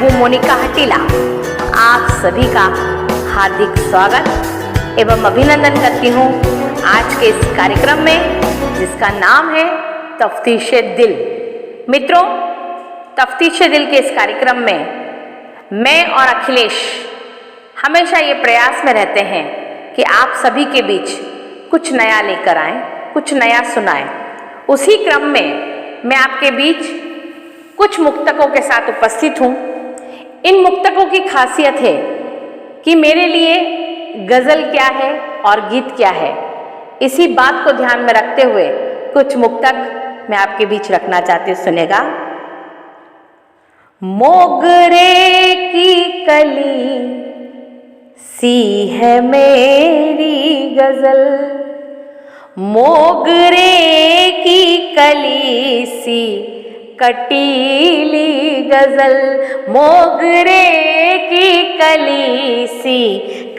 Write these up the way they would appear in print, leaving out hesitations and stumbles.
हूँ मोनिका हटीला। आप सभी का हार्दिक स्वागत एवं अभिनंदन करती हूँ आज के इस कार्यक्रम में, जिसका नाम है तफ्तीशे दिल। मित्रों, तफ्तीशे दिल के इस कार्यक्रम में मैं और अखिलेश हमेशा ये प्रयास में रहते हैं कि आप सभी के बीच कुछ नया लेकर आएं, कुछ नया सुनाएं। उसी क्रम में मैं आपके बीच कुछ मुक्तकों के साथ उपस्थित हूँ। इन मुक्तकों की खासियत है कि मेरे लिए गज़ल क्या है और गीत क्या है, इसी बात को ध्यान में रखते हुए कुछ मुक्तक मैं आपके बीच रखना चाहती हूँ। सुनेगा। मोगरे की कली सी है मेरी गज़ल, मोगरे की कली सी कटीली गज़ल, मोगरे की कली सी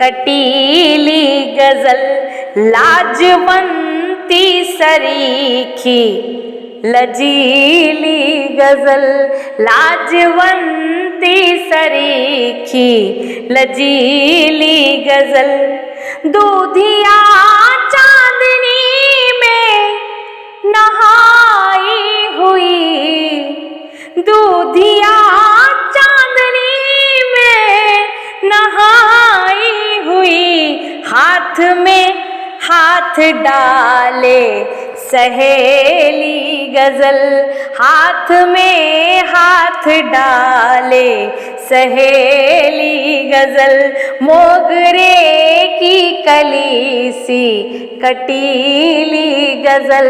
कटीली गज़ल, लाजवंती सरीखी लजीली गज़ल, लाजवंती सरीखी लजीली गज़ल, दूधिया चांदनी में नहाई हुई, दूधिया चांदनी में नहाई हुई, हाथ में हाथ डाले सहेली गज़ल, हाथ में हाथ डाले सहेली गज़ल, मोगरे की कली सी कटीली गज़ल।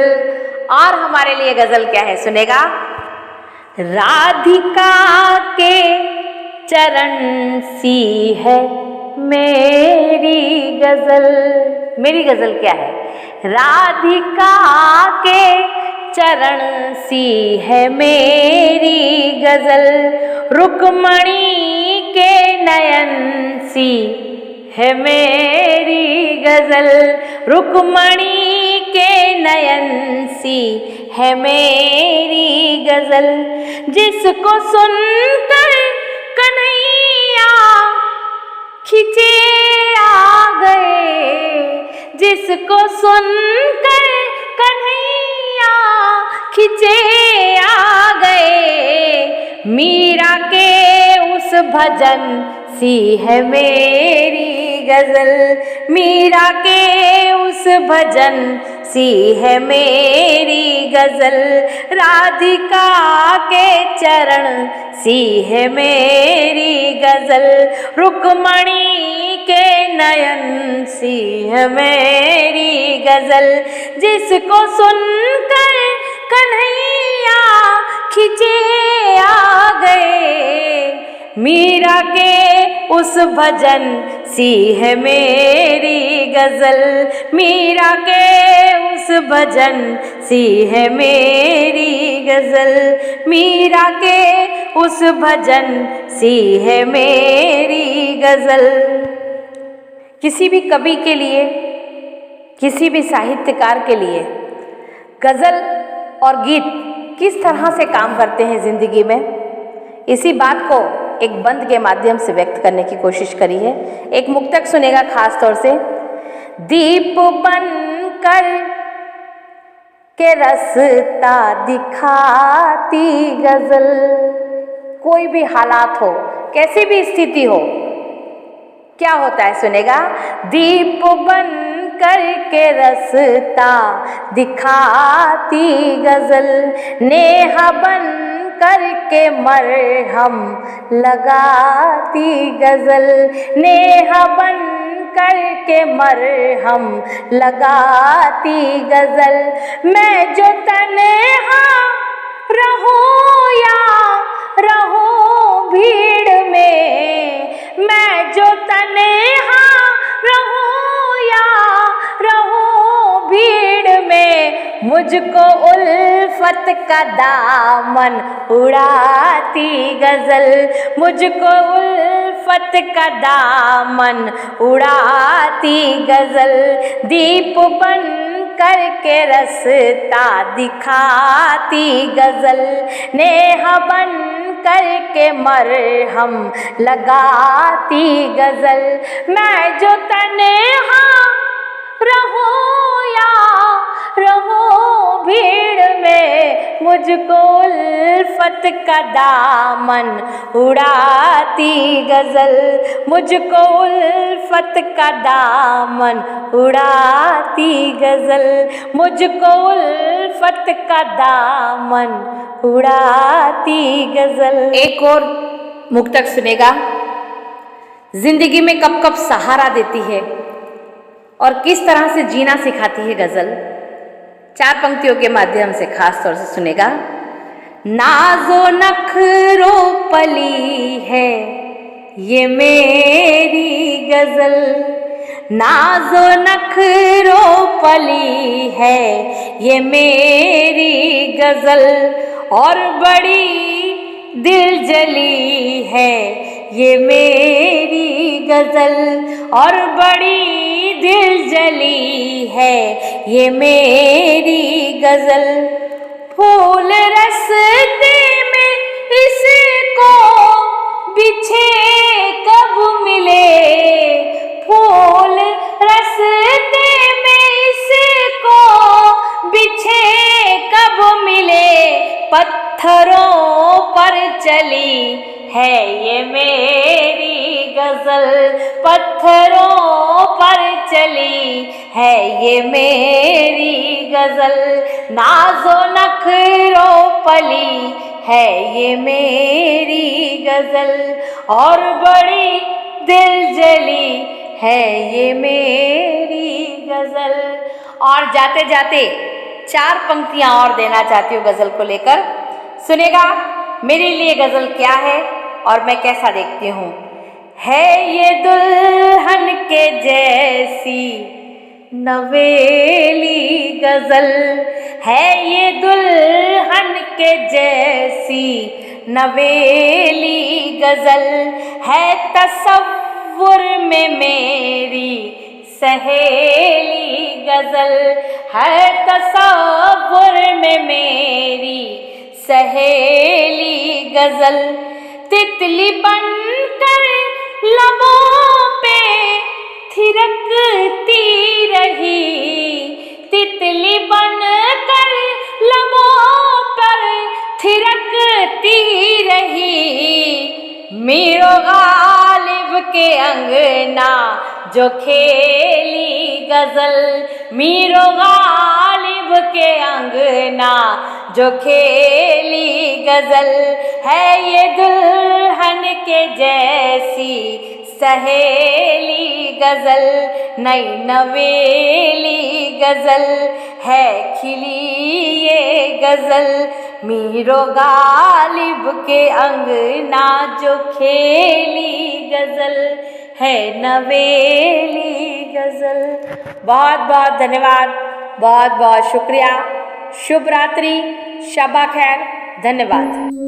और हमारे लिए गज़ल क्या है, सुनेगा। राधिका के चरण सी है मेरी गज़ल, मेरी गज़ल क्या है, राधिका के चरण सी है मेरी गज़ल, रुक्मणी के नयन सी है मेरी गज़ल, रुक्मणी के नयन सी है मेरी गज़ल, जिसको सुनकर कन्हैया खिंचे आ गए, जिसको सुनकर कन्हैया खिंचे आ गए, मीरा के उस भजन सी है मेरी गज़ल, मीरा के उस भजन सी है मेरी गज़ल, राधिका के चरण सी है मेरी गज़ल, रुक्मणी के नयन सी है मेरी गज़ल, जिसको सुनकर कन्हैया खिंचे आ गए, मीरा के उस भजन सी है मेरी गज़ल, मीरा के उस भजन सी है मेरी गज़ल, मीरा के उस भजन सी है मेरी गज़ल। किसी भी कवि के लिए, किसी भी साहित्यकार के लिए गज़ल और गीत किस तरह से काम करते हैं ज़िंदगी में, इसी बात को एक बंद के माध्यम से व्यक्त करने की कोशिश करी है। एक मुक्तक सुनेगा खास तौर से। दीप बन कर के रास्ता दिखाती गज़ल, कोई भी हालात हो, कैसी भी स्थिति हो, क्या होता है, सुनेगा। दीप बन करके रास्ता दिखाती गज़ल, नेहा बन करके मरहम लगाती गज़ल, नेहा बन करके मरहम लगाती गज़ल, मैं जो तन्हा रहूं या रहूं भीड़ में, मैं जो तन्हा रहूं या रहूं भीड़ में, मुझको उल्फत का दामन उड़ाती गज़ल, मुझको उल्फत का दामन उड़ाती गज़ल, दीप बन करके रास्ता दिखाती गज़ल, नेहा बन करके मरहम लगाती गजल। मैं जो तन्हा रहूं या रहूं भीड़ में, मुझको उल्फत का दामन उड़ाती गजल। मुझको उल्फत का दामन उड़ाती गजल। मुझको उल्फत का दामन उड़ाती गजल। एक और मुक्तक सुनेगा। जिंदगी में कब कब सहारा देती है और किस तरह से जीना सिखाती है गजल। 4 पंक्तियों के माध्यम से खास तौर से सुनेगा। नाज़ो नखरो पली है ये मेरी गजल। नाज़ो नखरो पली है ये मेरी गजल। और बड़ी दिल जली है ये मेरी गजल। और बड़ी दिल जली है ये मेरी गजल। फूल रस्ते में इसको बिछे कब मिले। फूल रस्ते में इसको बिछे कब मिले। पत्थरों पर चली है ये मेरी गजल। पत्थरों पर चली है ये मेरी गजल। नाज़ो नखरो पली है ये मेरी गजल। और बड़ी दिल जली है ये मेरी गजल। और जाते जाते 4 पंक्तियां और देना चाहती हूँ गजल को लेकर। सुनेगा मेरे लिए गजल क्या है और मैं कैसा देखती हूँ। है ये दुल्हन के जैसी नवेली गजल। है ये दुल्हन के जैसी नवेली गजल। है तसव्वुर में मेरी सहेली गजल। है तसव्वुर में मेरी सहेली गजल। तितली बनकर लबों पे थिरकती रही। तितली बनकर लबों पर थिरकती रही। मीरो गालिब के अंगना जो खेली गजल। मीरो गालिब के अंगना जो खेली गजल। है ये दुल्हन के जैसी सहेली गजल। नई नवेली गजल है खिली ये गजल। मीरो गालिब के अंगना जो खेली गजल है नवेली गजल। बहुत बहुत धन्यवाद। बहुत बहुत शुक्रिया। शुभ रात्रि। शबा खैर। धन्यवाद।